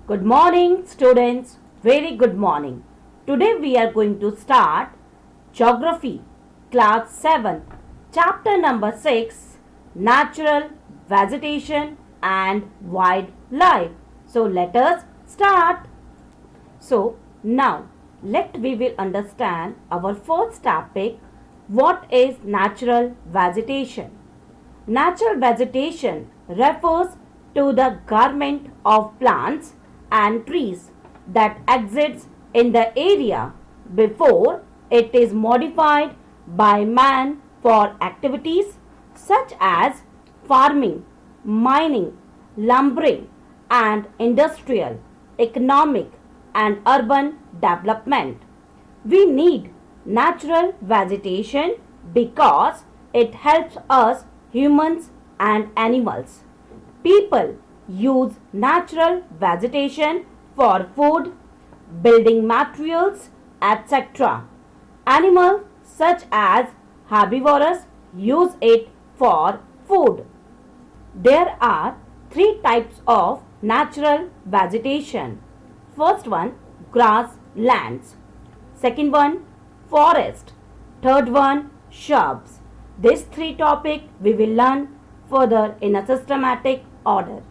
Good morning, students. Very good morning. Today we are going to start Geography, Class 7, Chapter number 6, Natural Vegetation and Wildlife. So let us start. So now let we will understand our first topic. What is natural vegetation? Natural vegetation refers to the garment of plants and trees that exists in the area before it is modified by man for activities such as farming, mining, lumbering, and industrial, economic, and urban development. We need natural vegetation because it helps us humans and animals. People use natural vegetation for food, building materials, etc. Animals such as herbivores use it for food. There are three types of natural vegetation. First one, grasslands. Second one, forest. Third one, shrubs. These three topics we will learn further in a systematic order.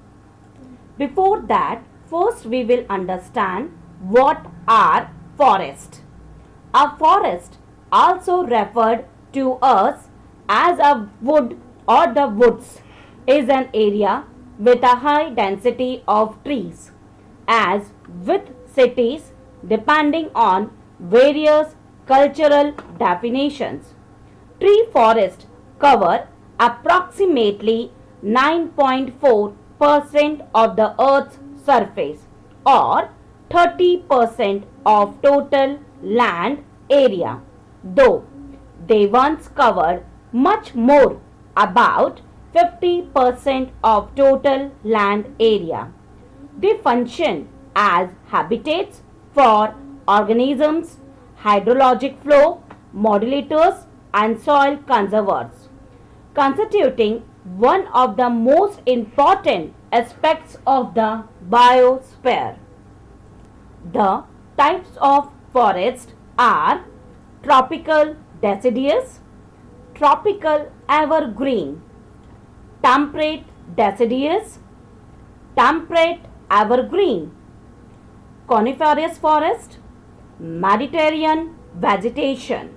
Before that, first we will understand what are forests. A forest, also referred to us as a wood or the woods, is an area with a high density of trees, as with cities depending on various cultural definitions. Tree forests cover approximately 9.4% of the Earth's surface or 30% of total land area, though they once covered much more, about 50% of total land area. They function as habitats for organisms, hydrologic flow modulators, and soil conservers, constituting one of the most important aspects of the biosphere. The types of forest are tropical deciduous, tropical evergreen, temperate deciduous, temperate evergreen, coniferous forest, Mediterranean vegetation.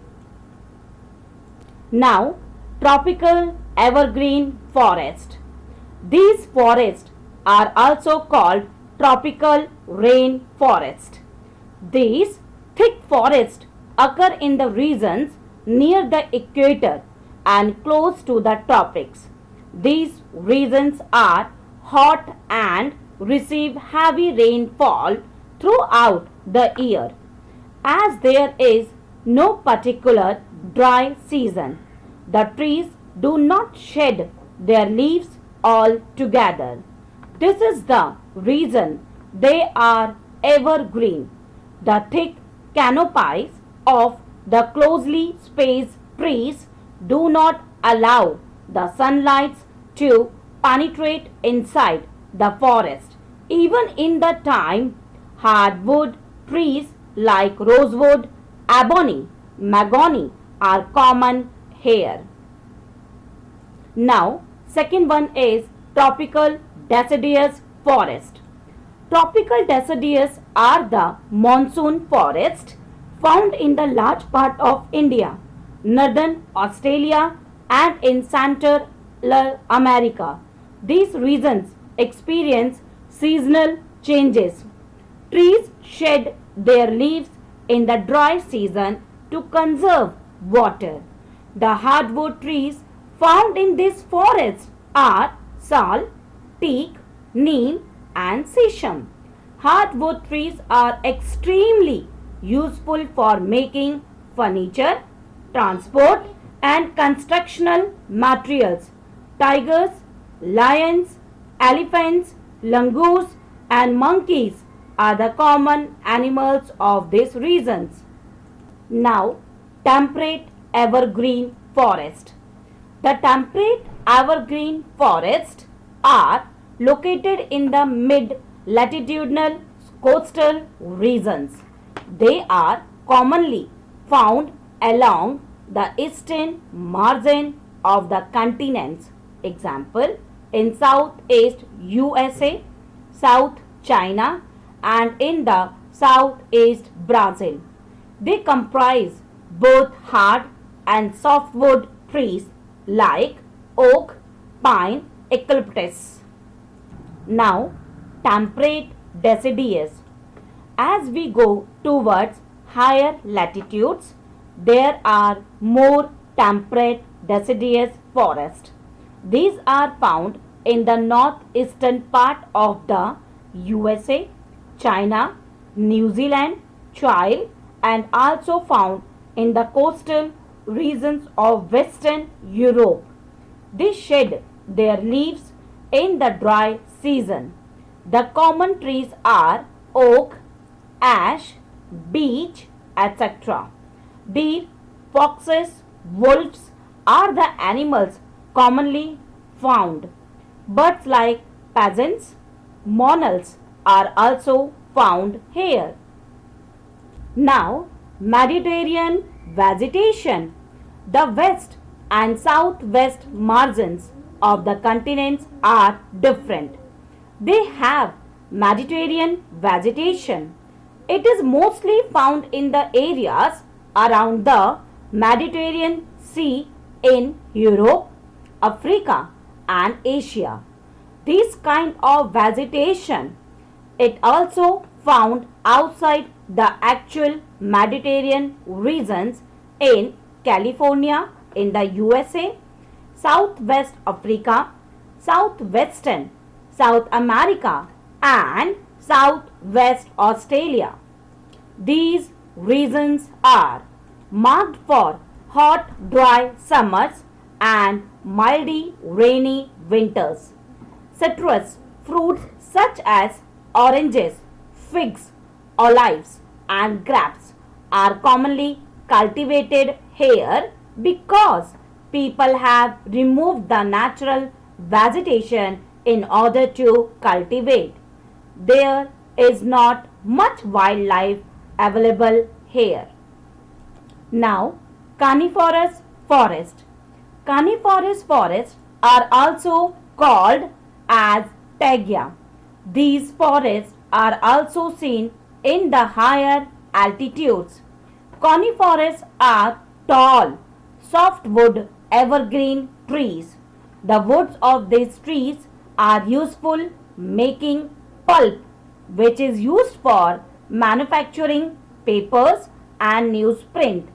Now, tropical evergreen forest. These forests are also called tropical rain forest. These thick forests occur in the regions near the equator and close to the tropics. These regions are hot and receive heavy rainfall throughout the year. As there is no particular dry season, the trees do not shed their leaves altogether. This is the reason they are evergreen. The thick canopies of the closely spaced trees do not allow the sunlight to penetrate inside the forest. Even in the time, hardwood trees like rosewood, ebony, mahogany are common here. Now, second one is tropical deciduous forest. Tropical deciduous are the monsoon forest found in the large part of India, northern Australia and in Central America. These regions experience seasonal changes. Trees shed their leaves in the dry season to conserve water. The hardwood trees found in this forest are sal, teak, neem and sesame. Hardwood trees are extremely useful for making furniture, transport and constructional materials. Tigers, lions, elephants, langurs and monkeys are the common animals of these regions. Now, temperate evergreen forest. The temperate evergreen forests are located in the mid latitudinal coastal regions. They are commonly found along the eastern margin of the continents. Example, in Southeast USA, South China, and in the Southeast Brazil. They comprise both hard and softwood trees like oak, pine, eucalyptus. Now, temperate deciduous. As we go towards higher latitudes, there are more temperate deciduous forests. These are found in the northeastern part of the USA, China, New Zealand, Chile, and also found in the coastal regions of Western Europe. They shed their leaves in the dry season. The common trees are oak, ash, beech, etc. Deer, foxes, wolves are the animals commonly found. Birds like pigeons, monals are also found here. Now, Mediterranean vegetation. The west and southwest margins of the continents are different. They have Mediterranean vegetation. It is mostly found in the areas around the Mediterranean Sea in Europe, Africa, and Asia. This kind of vegetation it also found outside the actual Mediterranean regions in California in the USA, Southwest Africa, Southwestern South America, and Southwest Australia. These regions are marked for hot, dry summers and mildy, rainy winters. Citrus fruits such as oranges, figs, olives, and grapes are commonly cultivated here because people have removed the natural vegetation in order to cultivate. There is not much wildlife available here. Now, coniferous forest. Coniferous forests are also called as taiga. These forests are also seen in the higher altitudes. Conifers are tall, softwood evergreen trees. The woods of these trees are useful making pulp, which is used for manufacturing papers and newsprint.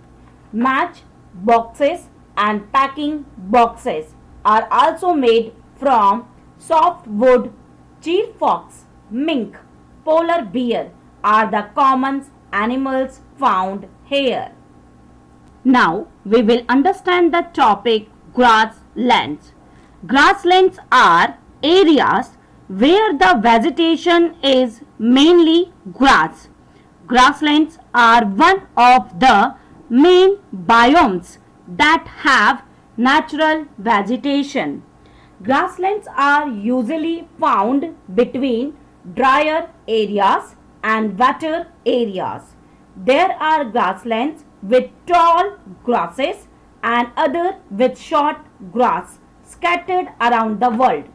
Match boxes and packing boxes are also made from softwood. Cheer fox, mink, polar bear are the common animals found here. Now we will understand the topic grasslands. Grasslands are areas where the vegetation is mainly grass. Grasslands are one of the main biomes that have natural vegetation. Grasslands are usually found between drier areas and wetter areas. There are grasslands with tall grasses and other with short grass scattered around the world.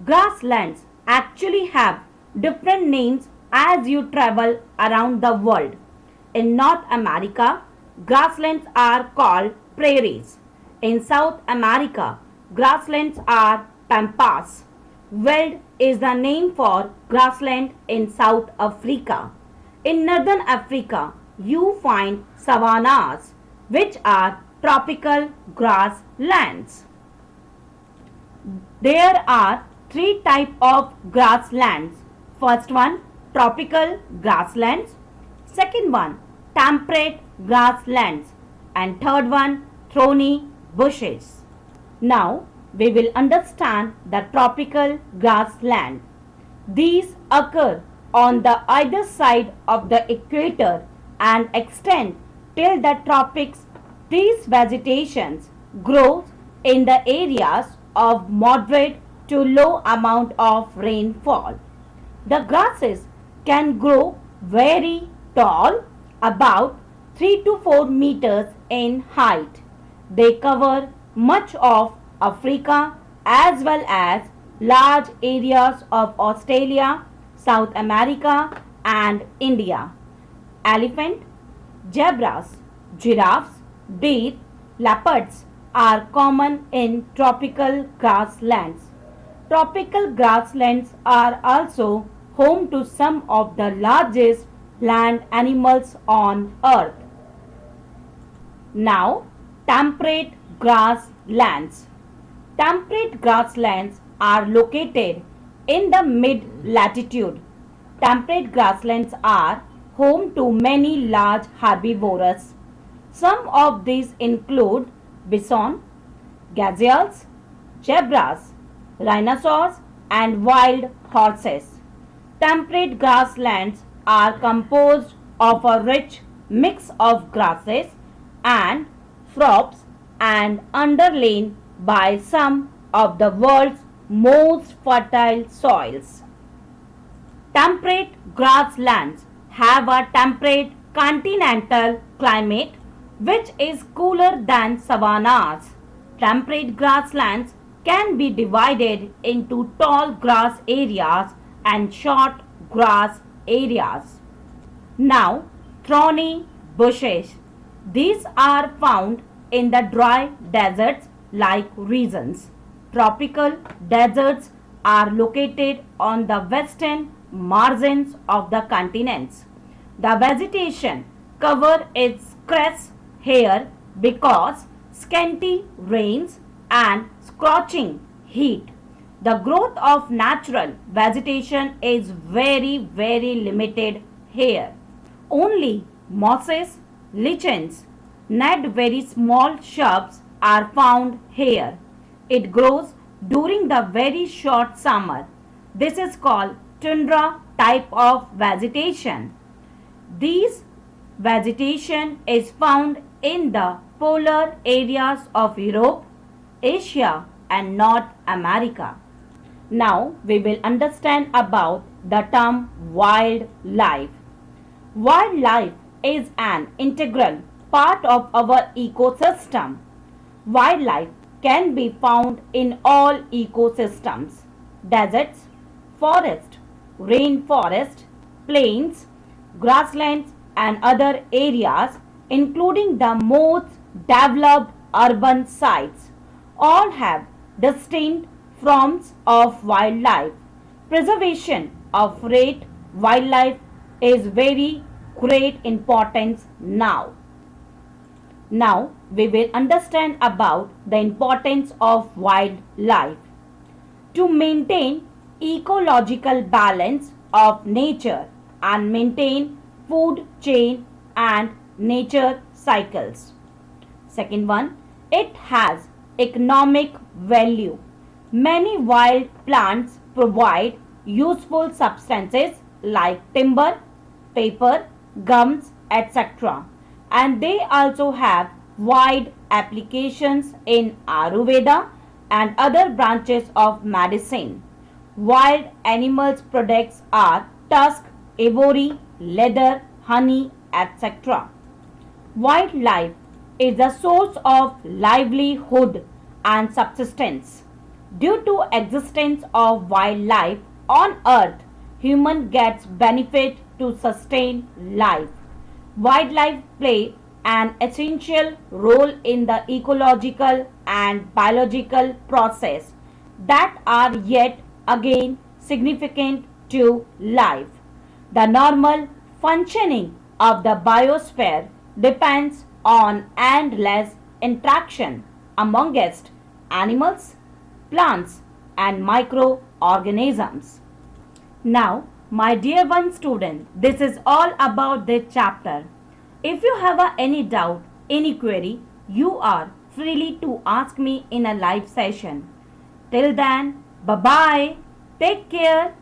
Grasslands actually have different names as you travel around the world. In North America, grasslands are called prairies. In South America, grasslands are pampas. Veld is the name for grassland in South Africa. In Northern Africa, you find savannas, which are tropical grasslands. There are three types of grasslands. First one, tropical grasslands. Second one, temperate grasslands. And third one, thorny bushes. Now we will understand the tropical grassland. These occur on the either side of the equator and extend till the tropics. These vegetations grow in the areas of moderate to low amount of rainfall. The grasses can grow very tall, about 3 to 4 meters in height. They cover much of Africa as well as large areas of Australia, South America, and India. Elephant, zebras, giraffes, deer, leopards are common in tropical grasslands. Tropical grasslands are also home to some of the largest land animals on earth. Now, temperate grasslands. Temperate grasslands are located in the mid latitude. Temperate grasslands are home to many large herbivores. Some of these include bison, gazelles, zebras, rhinoceros, and wild horses. Temperate grasslands are composed of a rich mix of grasses and shrubs and underlain by some of the world's most fertile soils. Temperate grasslands have a temperate continental climate which is cooler than savannas. Temperate grasslands can be divided into tall grass areas and short grass areas. Now, thorny bushes. These are found in the dry deserts like regions. Tropical deserts are located on the western margins of the continents. The vegetation cover its crests here because scanty rains and scorching heat. The growth of natural vegetation is very limited here. Only mosses, lichens, and very small shrubs are found here. It grows during the very short summer. This is called tundra type of vegetation. These vegetation is found in the polar areas of Europe, Asia, and North America. Now we will understand about the term wildlife. Wildlife is an integral part of our ecosystem. Wildlife can be found in all ecosystems: deserts, forest, rainforest, plains, grasslands, and other areas, including the most developed urban sites, all have distinct forms of wildlife. Preservation of rare wildlife is very great importance now. Now we will understand about the importance of wildlife. To maintain ecological balance of nature and maintain food chain and nature cycles. Second one, it has economic value. Many wild plants provide useful substances like timber, paper, gums, etc. And they also have wide applications in Ayurveda and other branches of medicine. Wild animals products are tusk, ivory, leather, honey, etc. Wildlife is a source of livelihood and subsistence. Due to existence of wildlife on earth, human gets benefit to sustain life. Wildlife play an essential role in the ecological and biological process that are yet again significant to life. The normal functioning of the biosphere depends on endless interaction amongst animals, plants, and microorganisms. Now, my dear one student, this is all about this chapter. If you have any doubt, any query, you are freely to ask me in a live session. Till then, bye bye. Take care.